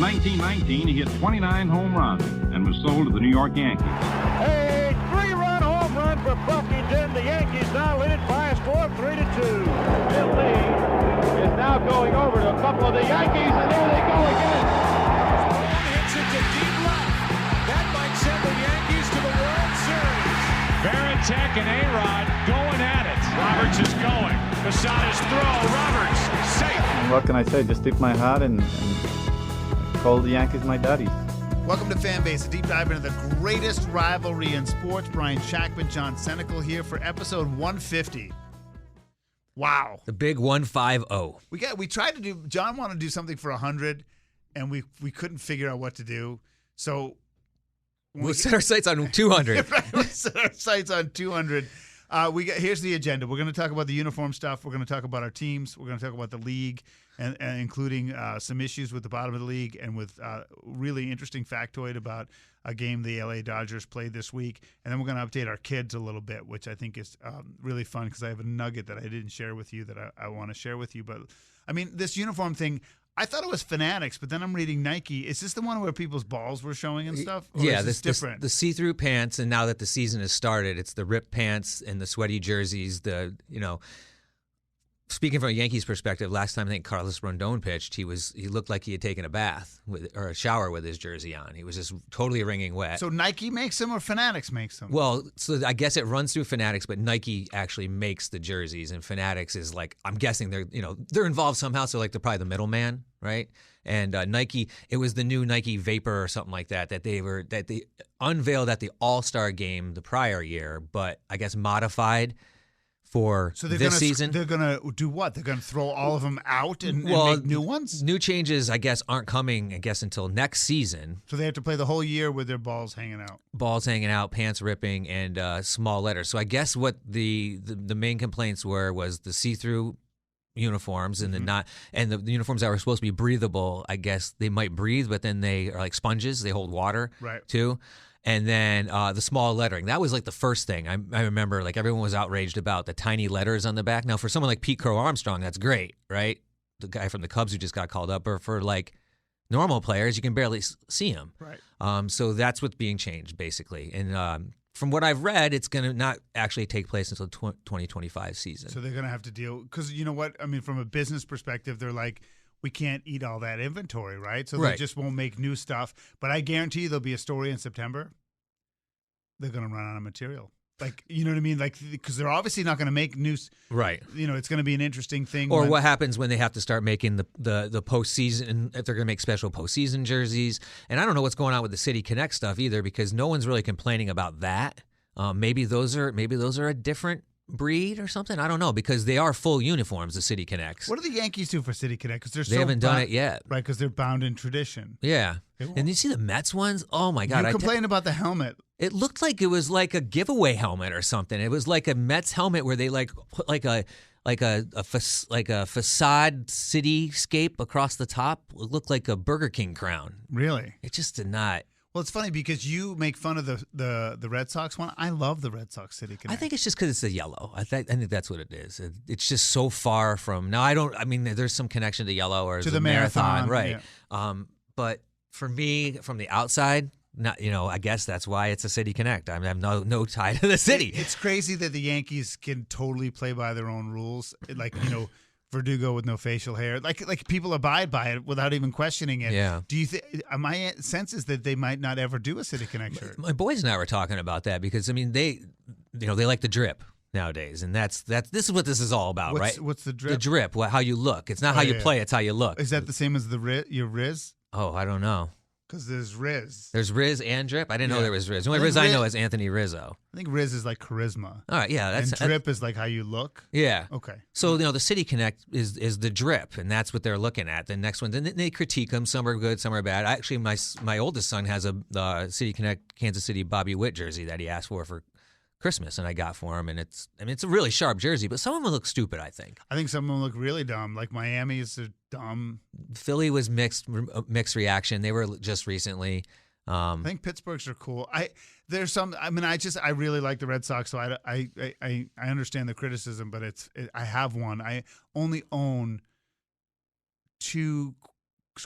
1919, he hit 29 home runs and was sold to the New York Yankees. A three-run home run for Buckington. The Yankees now lead it by a score of 3-2. Bill Lee is now going over to a couple of the Yankees, and there they go again. One hits it to deep left. That might send the Yankees to the World Series. Varitek and A-Rod going at it. Roberts is going. Posada's throw. Roberts safe. What can I say? Just tip my hat and call the Yankees my daddies. Welcome to Fanbase, a deep dive into the greatest rivalry in sports. Brian Shackman, John Senecal here for episode 150. Wow. The big 150. We tried to do, John wanted to do something for 100, and we couldn't figure out what to do. So we'll set our sights on 200. We'll set our sights on 200. Here's the agenda. We're going to talk about the uniform stuff. We're going to talk about our teams. We're going to talk about the league, and including some issues with the bottom of the league, and with really interesting factoid about a game the LA Dodgers played this week. And then we're going to update our kids a little bit, which I think is really fun because I have a nugget that I didn't share with you that I want to share with you. But I mean, this uniform thing, I thought it was Fanatics, but then I'm reading Nike. Is this the one where people's balls were showing and stuff? Or yeah, is this different. The see-through pants, and now that the season has started, it's the ripped pants and the sweaty jerseys. Speaking from a Yankees perspective, last time I think Carlos Rondon pitched, he looked like he had taken a bath or a shower with his jersey on. He was just totally wringing wet. So Nike makes them or Fanatics makes them? Well, so I guess it runs through Fanatics, but Nike actually makes the jerseys, and Fanatics is like, I'm guessing they're involved somehow, so like they're probably the middleman, right? And Nike, it was the new Nike Vapor or something like that they unveiled at the All-Star game the prior year, but I guess modified for this season. They're going to do what? They're going to throw all of them out and make new ones? New changes, I guess, aren't coming, until next season. So they have to play the whole year with their balls hanging out. Balls hanging out, pants ripping, and small letters. So I guess what the main complaints was the see-through uniforms and the uniforms that were supposed to be breathable. I guess they might breathe, but then they are like sponges. They hold water too. And then the small lettering. That was like the first thing. I remember like everyone was outraged about the tiny letters on the back. Now for someone like Pete Crow Armstrong, that's great, right? The guy from the Cubs who just got called up. Or for like normal players, you can barely see him. Right. So that's what's being changed basically. And from what I've read, it's going to not actually take place until 2025 season. So they're going to have to deal, because you know what? I mean, from a business perspective, they're like, we can't eat all that inventory, right? So they just won't make new stuff. But I guarantee you there'll be a story in September. They're going to run out of material. Like, you know what I mean? Like, because they're obviously not going to make new. Right. It's going to be an interesting thing. Or what happens when they have to start making the postseason, if they're going to make special postseason jerseys. And I don't know what's going on with the City Connect stuff either, because no one's really complaining about that. Maybe those are a different breed or something. I don't know, because they are full uniforms, the City Connects. What do the Yankees do for City Connect? Because they haven't done it yet. Right, because they're bound in tradition. Yeah. And you see the Mets ones? Oh, my God. You complain about the helmet. It looked like it was like a giveaway helmet or something. It was like a Mets helmet where they put like a facade cityscape across the top. It looked like a Burger King crown. Really? It just did not. Well, it's funny because you make fun of the Red Sox one. I love the Red Sox City Connect. I think it's just because it's a yellow. I think that's what it is. It's just so far from. Now I mean, there's some connection to yellow or to the marathon, right? Yeah. But for me, from the outside, I guess that's why it's a City Connect. I have no tie to the city. It's crazy that the Yankees can totally play by their own rules. Like, Verdugo with no facial hair. Like people abide by it without even questioning it. Yeah. Do you think? My sense is that they might not ever do a City Connect shirt. My boys and I were talking about that because I mean they like the drip nowadays, and this is what this is all about, right? What's the drip? The drip, how you look. It's not how you play; it's how you look. Is that the same as your Riz? Oh, I don't know. Because there's Riz. There's Riz and drip? I didn't know there was Riz. The only Riz I know is Anthony Rizzo. I think Riz is like charisma. All right, yeah. And drip is like how you look? Yeah. Okay. So, the City Connect is the drip, and that's what they're looking at. The next one, then they critique them. Some are good, some are bad. Actually, my oldest son has a City Connect Kansas City Bobby Witt jersey that he asked for Christmas, and I got for him, and it's a really sharp jersey, but some of them look stupid, I think. I think some of them look really dumb. Like Miami's are dumb. Philly was mixed reaction. They were just recently. I think Pittsburgh's are cool. I really like the Red Sox, so I understand the criticism, but I have one. I only own two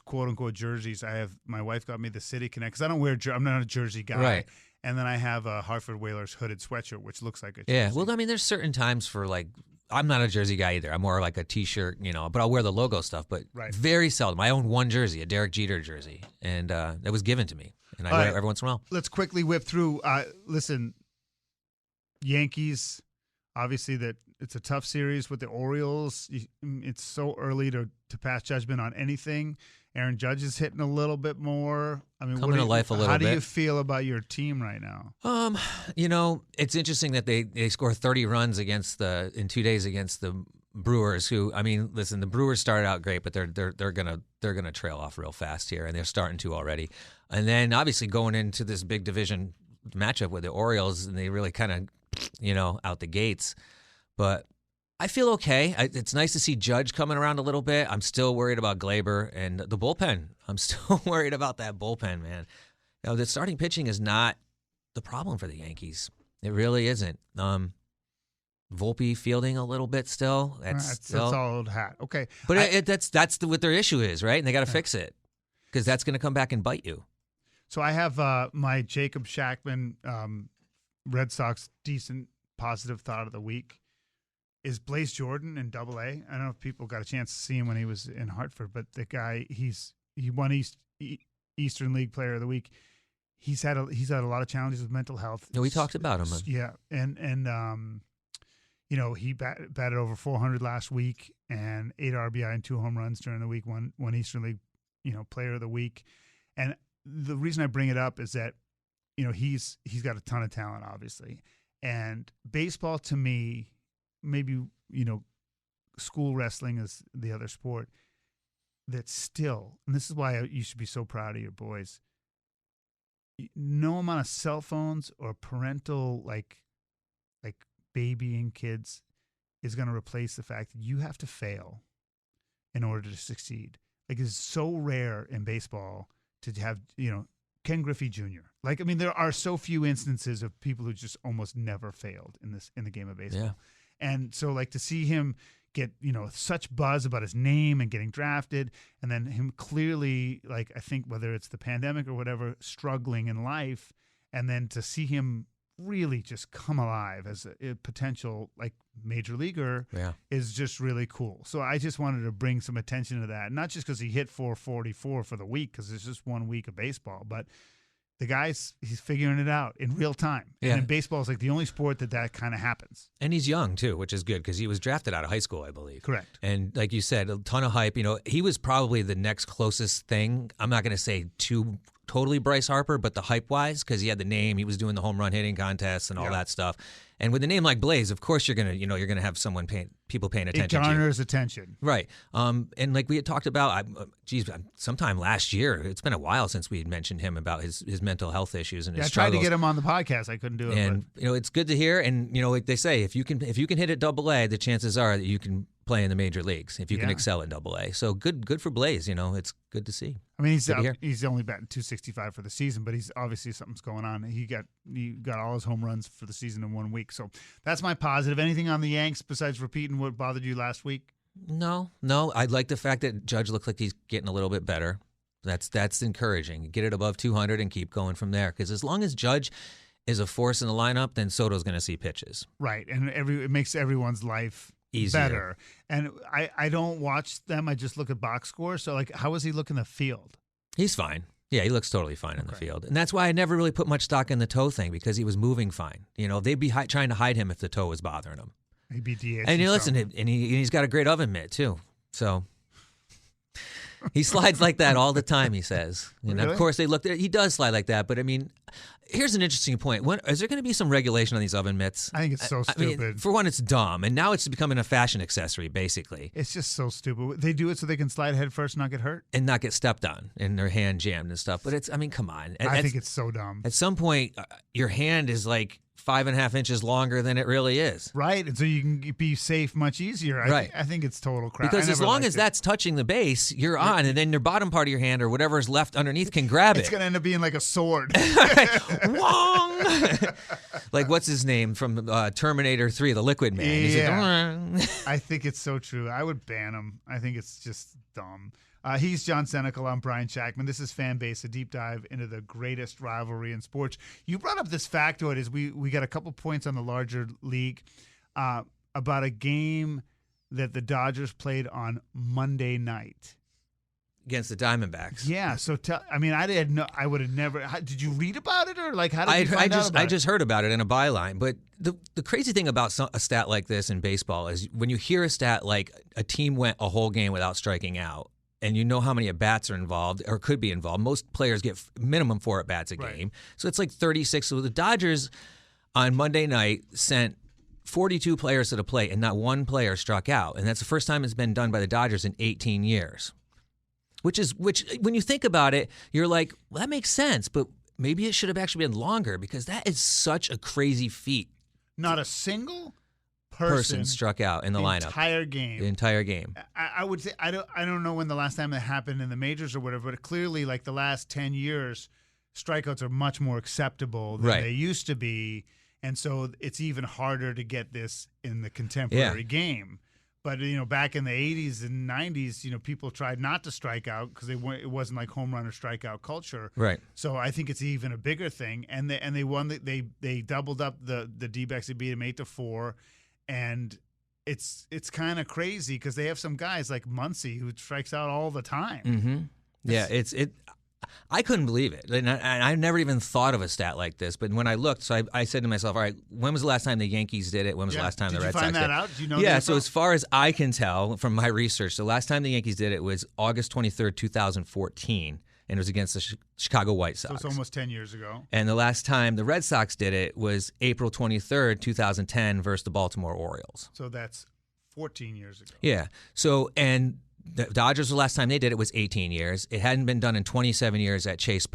quote unquote jerseys. My wife got me the City Connect because I don't wear. I'm not a jersey guy. Right. And then I have a Hartford Whalers hooded sweatshirt, which looks like a jersey. Yeah. Well, I mean, there's certain times for like. I'm not a jersey guy either. I'm more like a T-shirt, but I'll wear the logo stuff. But very seldom. I own one jersey, a Derek Jeter jersey, and that was given to me, and I wear it every once in a while. Let's quickly whip through. Listen, Yankees. Obviously, that it's a tough series with the Orioles. It's so early to pass judgment on anything. Aaron Judge is hitting a little bit more. I mean, coming to life a little bit. How do you feel about your team right now? It's interesting that they score 30 runs in 2 days against the Brewers. Who, I mean, listen, the Brewers started out great, but they're gonna trail off real fast here, and they're starting to already. And then obviously going into this big division matchup with the Orioles, and they really kind of, out the gates, but. I feel okay. It's nice to see Judge coming around a little bit. I'm still worried about Glaber and the bullpen. I'm still worried about that bullpen, man. The starting pitching is not the problem for the Yankees. It really isn't. Volpe fielding a little bit still. That's all old hat. Okay, but that's what their issue is, right? And they got to fix it because that's going to come back and bite you. So I have my Jacob Shackman Red Sox decent positive thought of the week. Is Blaze Jordan in Double A? I don't know if people got a chance to see him when he was in Hartford, but the guy he won Eastern League Player of the Week. He's had a lot of challenges with mental health. Yeah, we talked about him. Yeah, and he batted over 400 last week and 8 RBI and 2 home runs during the week. Won Eastern League Player of the Week, and the reason I bring it up is that he's got a ton of talent, obviously, and baseball to me. Maybe, school wrestling is the other sport that still, and this is why you should be so proud of your boys, no amount of cell phones or parental, like babying kids is going to replace the fact that you have to fail in order to succeed. Like, it's so rare in baseball to have, Ken Griffey Jr. Like, I mean, there are so few instances of people who just almost never failed in the game of baseball. Yeah. And so, like, to see him get, such buzz about his name and getting drafted, and then him clearly, like, I think whether it's the pandemic or whatever, struggling in life, and then to see him really just come alive as a potential, like, major leaguer is just really cool. So I just wanted to bring some attention to that, not just because he hit 444 for the week, because it's just 1 week of baseball, but the he's figuring it out in real time. Yeah. And baseball is like the only sport that kind of happens. And he's young, too, which is good because he was drafted out of high school, I believe. Correct. And like you said, a ton of hype. He was probably the next closest thing. I'm not going to say totally Bryce Harper, but the hype-wise, because he had the name. He was doing the home run hitting contests and all that stuff. And with a name like Blaze, of course you're gonna have people paying attention. It garners attention, right? And like we had talked about, sometime last year. It's been a while since we had mentioned him about his mental health issues and his struggles. I tried to get him on the podcast. I couldn't do it. And it's good to hear. And like they say, if you can hit at Double A, the chances are that you can play in the major leagues if you can excel in Double A. So good for Blaze. It's good to see. I mean, he's only batting 265 for the season, but he's obviously something's going on. He got all his home runs for the season in 1 week. So that's my positive. Anything on the Yanks besides repeating what bothered you last week? No. I like the fact that Judge looks like he's getting a little bit better. That's encouraging. Get it above 200 and keep going from there. Because as long as Judge is a force in the lineup, then Soto's going to see pitches. Right, and it makes everyone's life easier. Better. And I don't watch them. I just look at box scores. So, like, how is he looking the field? He's fine. Yeah, he looks totally fine in the field. And that's why I never really put much stock in the toe thing, because he was moving fine. They'd be trying to hide him if the toe was bothering him. He'd be DH. And he's got a great oven mitt, too. So he slides like that all the time, he says. And really? Of course, he does slide like that. But, I mean, here's an interesting point. Is there going to be some regulation on these oven mitts? I think it's so stupid. I mean, for one, it's dumb. And now it's becoming a fashion accessory, basically. It's just so stupid. They do it so they can slide head first and not get hurt? And not get stepped on and their hand jammed and stuff. But come on. I think it's so dumb. At some point, your hand is like 5.5 inches longer than it really is. Right. And so you can be safe much easier. I think it's total crap. Because as long as that's touching the base, you're on, and then your bottom part of your hand or whatever is left underneath can grab it. It's going to end up being like a sword. Wong! Like, what's his name from Terminator 3, the Liquid Man? Yeah. I think it's so true. I would ban him. I think it's just dumb. He's John Senecal. I'm Brian Shackman. This is Fanbase, a deep dive into the greatest rivalry in sports. You brought up this factoid as we got a couple points on the larger league about a game that the Dodgers played on Monday night. Against the Diamondbacks. Yeah, so I would have never. Did you read about it, or like how did you find out about I just heard about it in a byline. But the crazy thing about a stat like this in baseball is when you hear a stat like a team went a whole game without striking out, and you know how many at-bats are involved or could be involved. Most players get minimum 4 at-bats a game. So it's like 36. So the Dodgers on Monday night sent 42 players to the plate, and not one player struck out. And that's the first time it's been done by the Dodgers in 18 years. Which when you think about it, you're like, well, that makes sense, but maybe it should have actually been longer because that is such a crazy feat. Not a single person struck out in the lineup. The entire game. I would say I don't know when the last time that happened in the majors or whatever, but clearly like the last 10 years, strikeouts are much more acceptable than they used to be, and so it's even harder to get this in the contemporary game. But back in the 80s and 90s, people tried not to strike out because it wasn't like home run or strikeout culture. Right. So I think it's even a bigger thing, and they won. They doubled up the D-backs. They beat them 8-4. And it's kind of crazy because they have some guys like Muncy who strikes out all the time. Mm-hmm. Yeah, I couldn't believe it. And I never even thought of a stat like this. But when I looked, so I said to myself, all right, when was the last time the Yankees did it? When was the last time the Red Sox did it? Did you find that out? Do you know Yeah, so as far as I can tell from my research, the last time the Yankees did it was August 23rd, 2014. And it was against the Chicago White Sox. So it's almost 10 years ago. And the last time the Red Sox did it was April 23rd, 2010 versus the Baltimore Orioles. So that's 14 years ago. Yeah. So, and the Dodgers, the last time they did it was 18 years. It hadn't been done in 27 years at Chase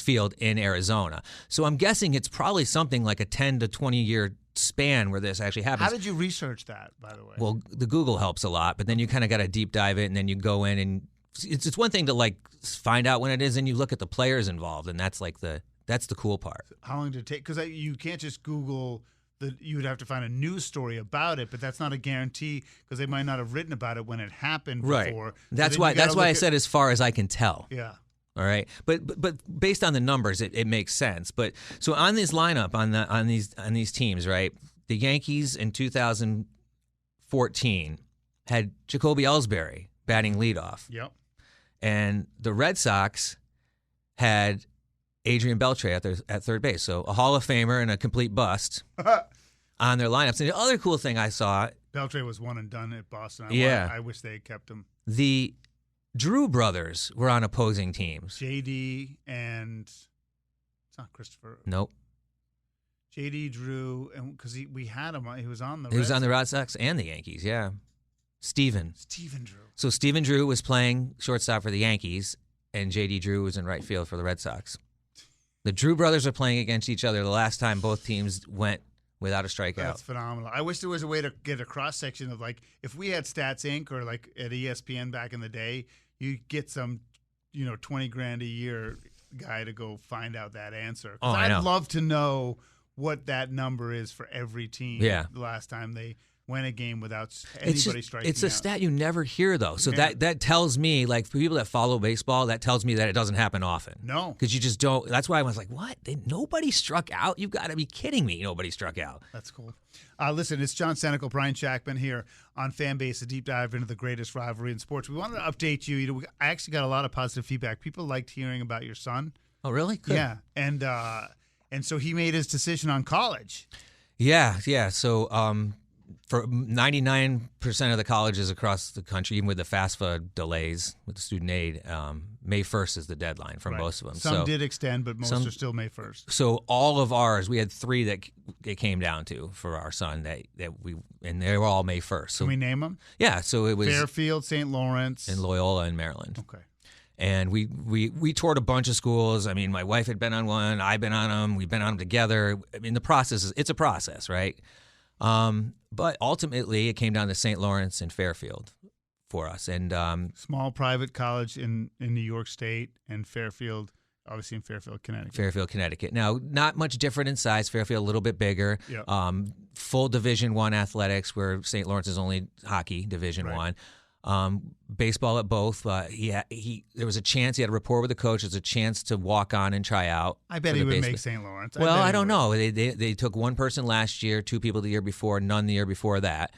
Field in Arizona. So I'm guessing it's probably something like a 10 to 20 year span where this actually happens. How did you research that, by the way? Well, the Google helps a lot, but then you kind of got to deep dive it, and then you go in and it's one thing to like find out when it is, and you look at the players involved, and that's the cool part. How long did it take? Because you can't just Google you would have to find a news story about it, but that's not a guarantee because they might not have written about it when it happened before. Right. That's why I said as far as I can tell. Yeah. All right. But based on the numbers, it makes sense. But so on this lineup on these teams, right? The Yankees in 2014 had Jacoby Ellsbury batting leadoff. Yep. And the Red Sox had Adrian Beltre at third base. So a Hall of Famer and a complete bust on their lineups. And the other cool thing I saw, Beltre was one and done at Boston. I wish they had kept him. The Drew brothers were on opposing teams. JD and it's not Christopher. Nope. JD Drew, and because we had him, he was on the. He was on the Red Sox and the Yankees. Yeah. Steven Drew. So Steven Drew was playing shortstop for the Yankees, and JD Drew was in right field for the Red Sox. The Drew brothers are playing against each other the last time both teams went without a strikeout. That's phenomenal. I wish there was a way to get a cross section of like if we had Stats Inc. or like at ESPN back in the day, you get some, $20,000 a year guy to go find out that answer. Oh, I know. I'd love to know what that number is for every team. Yeah. The last time they win a game without anybody striking out. It's a stat you never hear, though. So that tells me, like, for people that follow baseball, that tells me that it doesn't happen often. No. Because you just don't. That's why I was like, what? Nobody struck out? You've got to be kidding me. Nobody struck out. That's cool. Listen, it's John Senecal, Brian Shackman here on Fanbase, a deep dive into the greatest rivalry in sports. We wanted to update you. I actually got a lot of positive feedback. People liked hearing about your son. Oh, really? Good. Yeah. And so he made his decision on college. Yeah. So, for 99% of the colleges across the country, even with the FAFSA delays with the student aid, May 1st is the deadline for most of them. Some did extend, but most are still May 1st. So all of ours, we had 3 that it came down to for our son and they were all May 1st. So can we name them? Yeah. So it was Fairfield, St. Lawrence, and Loyola in Maryland. Okay. And we toured a bunch of schools. I mean, my wife had been on one. I've been on them. We've been on them together. I mean, the process it's a process, right? But ultimately, it came down to St. Lawrence and Fairfield for us. And small private college in New York State, and Fairfield, obviously in Fairfield, Connecticut. Now, not much different in size. Fairfield a little bit bigger. Yep. Full Division I athletics, where St. Lawrence is only hockey Division I. Baseball at both. There was a chance he had a rapport with the coach. There's a chance to walk on and try out. I bet for he the would baseball. make St. Lawrence. Well, bet I he don't would. know. They took one person last year, 2 people the year before, none the year before that.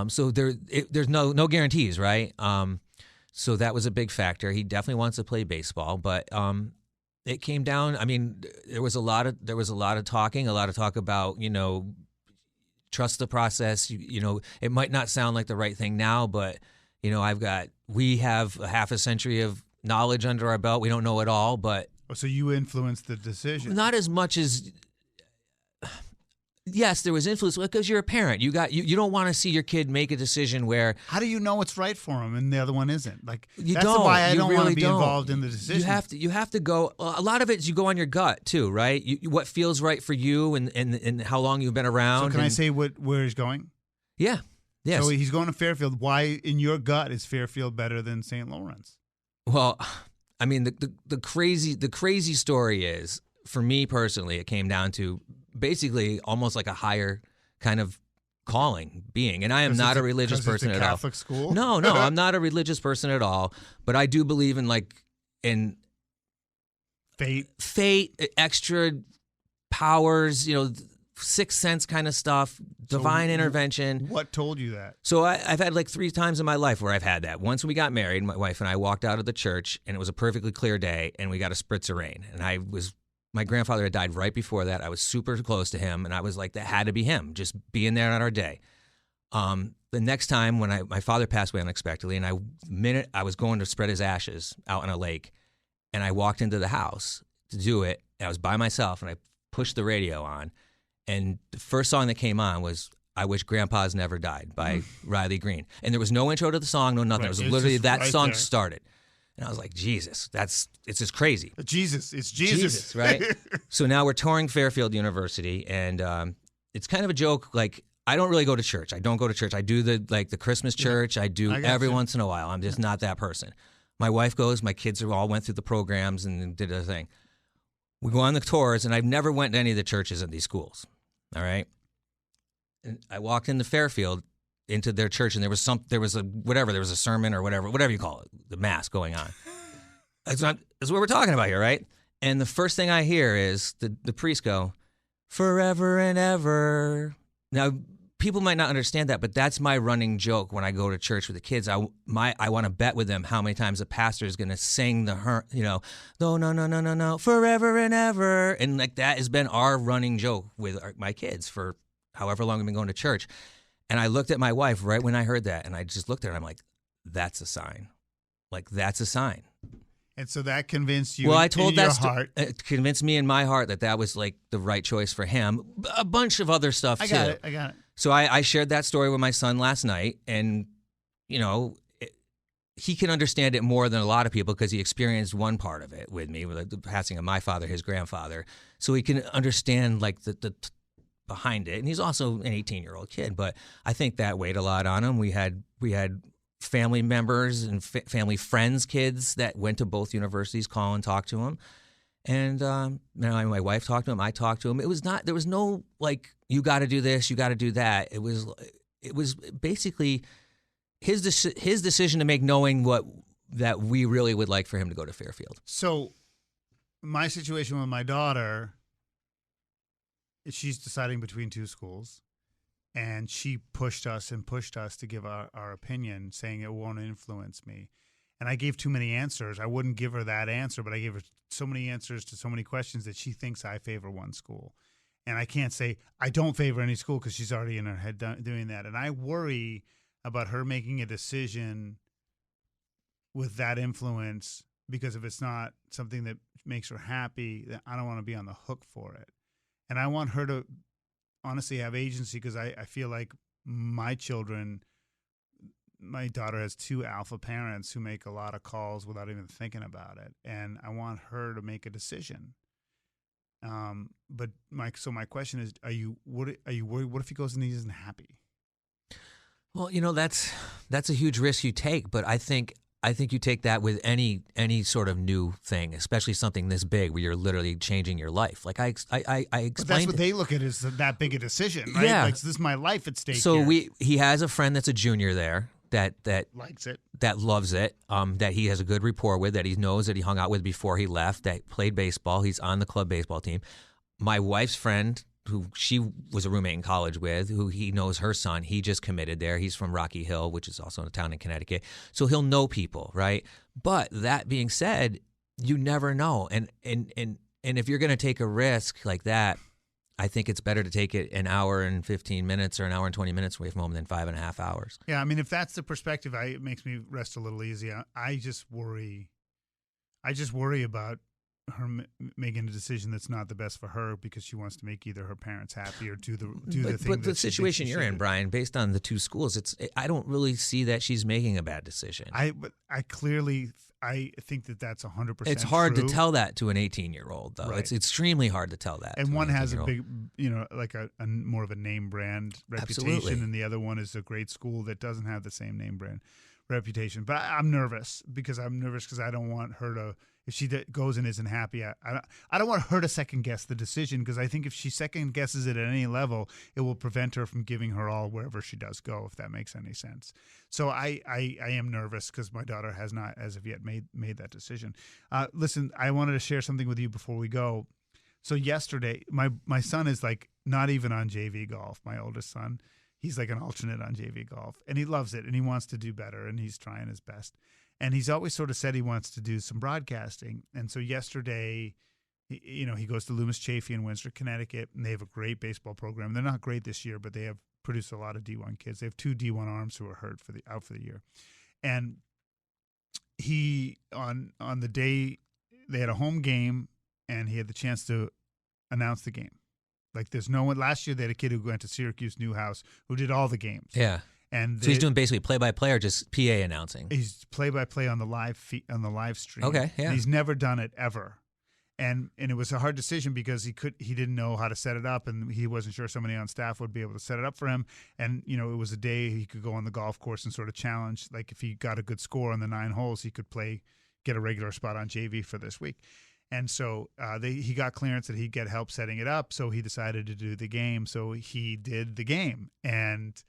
So there's no guarantees, right? So that was a big factor. He definitely wants to play baseball, but it came down. I mean, there was a lot of talking, a lot of talk about, trust the process. It might not sound like the right thing now, but we have a half a century of knowledge under our belt. We don't know it all, but Oh, so you influenced the decision. not as much as. Yes, there was influence because you're a parent. You don't want to see your kid make a decision where How do you know what's right for him and the other one isn't? Like you that's don't. why I You don't want really to be don't. involved in the decision. You have to go. A lot of it is you go on your gut too, right? What feels right for you and how long you've been around. So can I and- say where he's going? Yeah. Yes. So he's going to Fairfield. Why, in your gut, is Fairfield better than St. Lawrence? Well, I mean, the crazy story is, for me personally, it came down to basically almost like a higher kind of calling being. And I am not a religious person at all. Catholic school? No, I'm not a religious person at all. But I do believe in fate, extra powers, sixth sense kind of stuff, divine intervention. What told you that? So I've had like 3 times in my life where I've had that. Once when we got married, my wife and I walked out of the church, and it was a perfectly clear day, and we got a spritz of rain. And my grandfather had died right before that. I was super close to him, and I was like, that had to be him, just being there on our day. The next time when my father passed away unexpectedly, and the minute I was going to spread his ashes out on a lake, and I walked into the house to do it, and I was by myself, and I pushed the radio on, and the first song that came on was I Wish Grandpa's Never Died by Riley Green. And there was no intro to the song, no nothing. Right. It was It's literally just that right song there. started. And I was like, Jesus, it's just crazy. Jesus. It's Jesus. Right? So now we're touring Fairfield University, and it's kind of a joke. Like, I don't really go to church. I don't go to church. I do the Christmas church. I do I got every you. once in a while. I'm just not that person. My wife goes. My kids all went through the programs and did their thing. We go on the tours, and I've never went to any of the churches at these schools. All right. And I walked into Fairfield, into their church, and there was a sermon or whatever you call it, the mass going on. That's what we're talking about here, right? And the first thing I hear is the priest go, "Forever and ever." Now, people might not understand that, but that's my running joke when I go to church with the kids. I want to bet with them how many times the pastor is going to sing no, forever and ever. And like that has been our running joke with my kids for however long we've been going to church. And I looked at my wife right when I heard that, and I just looked at her, and I'm like, that's a sign. Like, that's a sign. And so that convinced you Well, I told in your that heart. it convinced me in my heart that was like the right choice for him. A bunch of other stuff, I too. got it. So I shared that story with my son last night, and, he can understand it more than a lot of people because he experienced one part of it with me, with the passing of my father, his grandfather. So he can understand, like, the behind it. And he's also an 18-year-old kid, but I think that weighed a lot on him. We had family members and family friends, kids that went to both universities call and talk to him. And my wife talked to him. I talked to him. There was no like, you got to do this, you got to do that. It was basically his decision to make, knowing that we really would like for him to go to Fairfield. So my situation with my daughter, she's deciding between 2 schools, and she pushed us to give our opinion, saying it won't influence me. And I gave too many answers. I wouldn't give her that answer, but I gave her so many answers to so many questions that she thinks I favor one school. And I can't say I don't favor any school because she's already in her head doing that. And I worry about her making a decision with that influence, because if it's not something that makes her happy, then I don't want to be on the hook for it. And I want her to honestly have agency, because I feel like my daughter has 2 alpha parents who make a lot of calls without even thinking about it. And I want her to make a decision. But my question is, are you worried? What if he goes and he isn't happy? Well, that's a huge risk you take, but I think you take that with any sort of new thing, especially something this big where you're literally changing your life. Like I explained. But that's what they look at, is that big a decision, right? Yeah. Like, this is my life at stake. So here. he has a friend that's a junior there, that Likes it. that loves it, that he has a good rapport with, that he knows that he hung out with before he left, that played baseball. He's on the club baseball team. My wife's friend, who she was a roommate in college with, who he knows her son, he just committed there. He's from Rocky Hill, which is also a town in Connecticut. So he'll know people, right? But that being said, you never know. And if you're going to take a risk like that, I think it's better to take it an hour and 15 minutes or an hour and 20 minutes away from home than 5.5 hours. Yeah, I mean, if that's the perspective, it makes me rest a little easy. I just worry about her making a decision that's not the best for her because she wants to make either her parents happy or do the thing. But the situation you're in, Brian, based on the two schools, I don't really see that she's making a bad decision. I think that's 100%. It's hard true. to tell that to an 18-year-old, though. Right. It's extremely hard to tell that. And to one an has a 18-year-old. big, like a more of a name brand reputation, Absolutely. and the other one is a great school that doesn't have the same name brand reputation. But I'm nervous because I don't want her to. If she goes and isn't happy, I don't want her to second guess the decision because I think if she second guesses it at any level, it will prevent her from giving her all wherever she does go. If that makes any sense. So I am nervous because my daughter has not as of yet made that decision. Listen, I wanted to share something with you before we go. So yesterday, my son is like not even on JV golf. My oldest son, he's like an alternate on JV golf, and he loves it and he wants to do better and he's trying his best. And he's always sort of said he wants to do some broadcasting. And so yesterday, he goes to Loomis Chaffee in Windsor, Connecticut, and they have a great baseball program. They're not great this year, but they have produced a lot of D1 kids. They have 2 D1 arms who are hurt out for the year. And he, on the day, they had a home game, and he had the chance to announce the game. Like there's no one. Last year, they had a kid who went to Syracuse Newhouse who did all the games. Yeah. And So he's doing basically play-by-play or just PA announcing? He's play-by-play on the live stream. Okay, yeah. And he's never done it ever, and it was a hard decision because he didn't know how to set it up, and he wasn't sure somebody on staff would be able to set it up for him. And it was a day he could go on the golf course and sort of challenge. Like if he got a good score on the 9 holes, he could get a regular spot on JV for this week. And so he got clearance that he'd get help setting it up. So he decided to do the game. So he did the game, and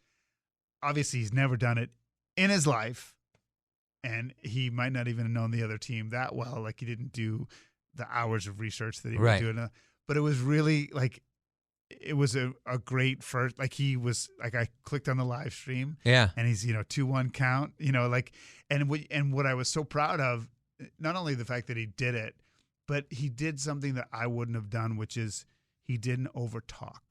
obviously, he's never done it in his life, and he might not even have known the other team that well. Like, he didn't do the hours of research that he would do. But it was really, like, it was a great first. Like, he was, like, I clicked on the live stream. Yeah. And he's, 2-1 count, like, and what I was so proud of, not only the fact that he did it, but he did something that I wouldn't have done, which is he didn't over-talk.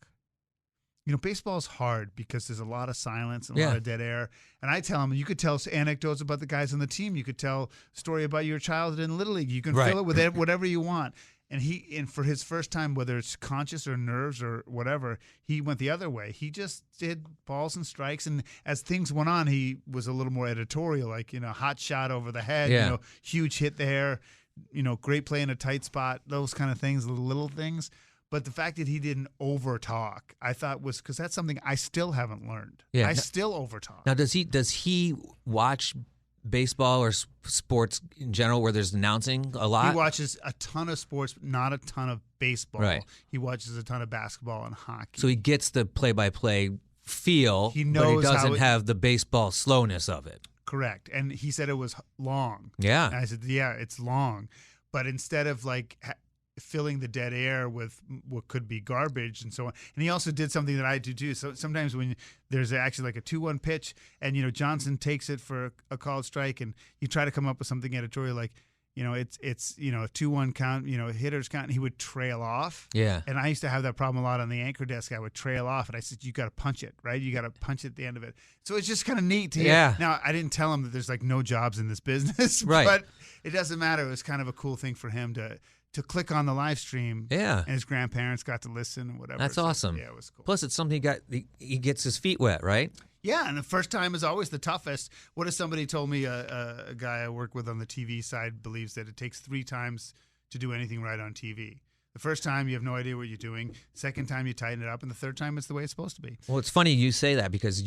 Baseball is hard because there's a lot of silence and a lot of dead air. And I tell him, you could tell anecdotes about the guys on the team. You could tell a story about your childhood in Little League. You can fill it with whatever you want. And for his first time, whether it's conscious or nerves or whatever, he went the other way. He just did balls and strikes. And as things went on, he was a little more editorial, like, hot shot over the head, huge hit there, great play in a tight spot, those kind of things, little things. But the fact that he didn't over-talk, I thought was because that's something I still haven't learned. Yeah. I still over-talk. Now, does he watch baseball or sports in general where there's announcing a lot? He watches a ton of sports, but not a ton of baseball. Right. He watches a ton of basketball and hockey. So he gets the play-by-play feel, He knows but he how doesn't have the baseball slowness of it. Correct. And he said it was long. Yeah. And I said, yeah, it's long. But instead of filling the dead air with what could be garbage and so on. And he also did something that I do too. So sometimes when there's actually like a 2-1 pitch and, Johnson takes it for a called strike and you try to come up with something editorial like, it's a 2-1 count, hitters count, and he would trail off. Yeah. And I used to have that problem a lot on the anchor desk. I would trail off and I said, you got to punch it, right? You got to punch it at the end of it. So it's just kind of neat to hear. Yeah. Now, I didn't tell him that there's like no jobs in this business, Right. But it doesn't matter. It was kind of a cool thing for him to click on the live stream. Yeah. And his grandparents got to listen and whatever. That's So, awesome. Yeah, it was cool. Plus, it's something he gets his feet wet, right? Yeah, and the first time is always the toughest. What if somebody told me a guy I work with on the TV side believes that it takes 3 times to do anything right on TV? The first time, you have no idea what you're doing. Second time, you tighten it up. And the third time, it's the way it's supposed to be. Well, it's funny you say that because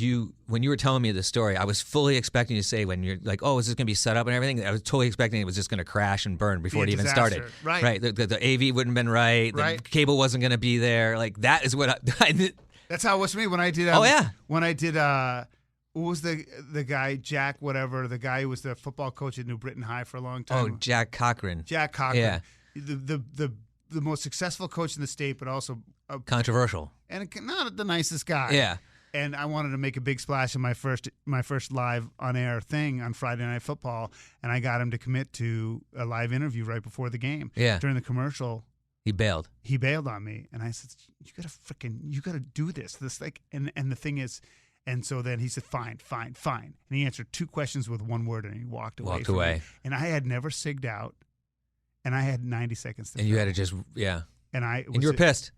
when you were telling me the story, I was fully expecting you to say when you're like, oh, is this going to be set up and everything? I was totally expecting it was just going to crash and burn before it even started. Right. Right. The AV wouldn't have been right. The cable wasn't going to be there. Like, that is what I did. That's how it was for me when I did. Oh, yeah. When I did What was the guy, Jack whatever, the guy who was the football coach at New Britain High for a long time? Oh, Jack Cochran. Jack Cochran. Yeah. The most successful coach in the state, but also Controversial. and not the nicest guy. Yeah. And I wanted to make a big splash in my first live on air thing on Friday Night Football, and I got him to commit to a live interview right before the game. Yeah. During the commercial, He bailed. he bailed on me, and I said, you gotta do this and the thing is, and so then he said fine, and he answered 2 questions with 1 word, and he walked away Walked from away. me. And I had never sigged out, and I had 90 seconds to And you fill. had to just, and you were pissed.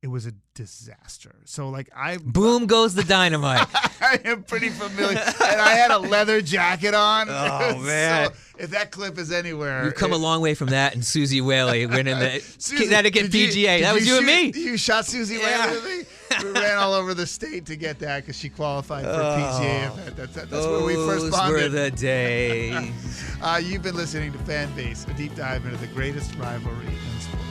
it was a disaster. So Boom goes the dynamite. I am pretty familiar, and I had a leather jacket on. Oh, man. So if that clip is anywhere, You've come a long way from that and Susie Whaley winning the Susie, Connecticut did you- PGA. did That was you and me. You shot Susie Yeah. Whaley with me? We ran all over the state to get that because she qualified for a PGA event. That's where we first Those bonded. were the days. You've been listening to Fan Base, a deep dive into the greatest rivalry in sports.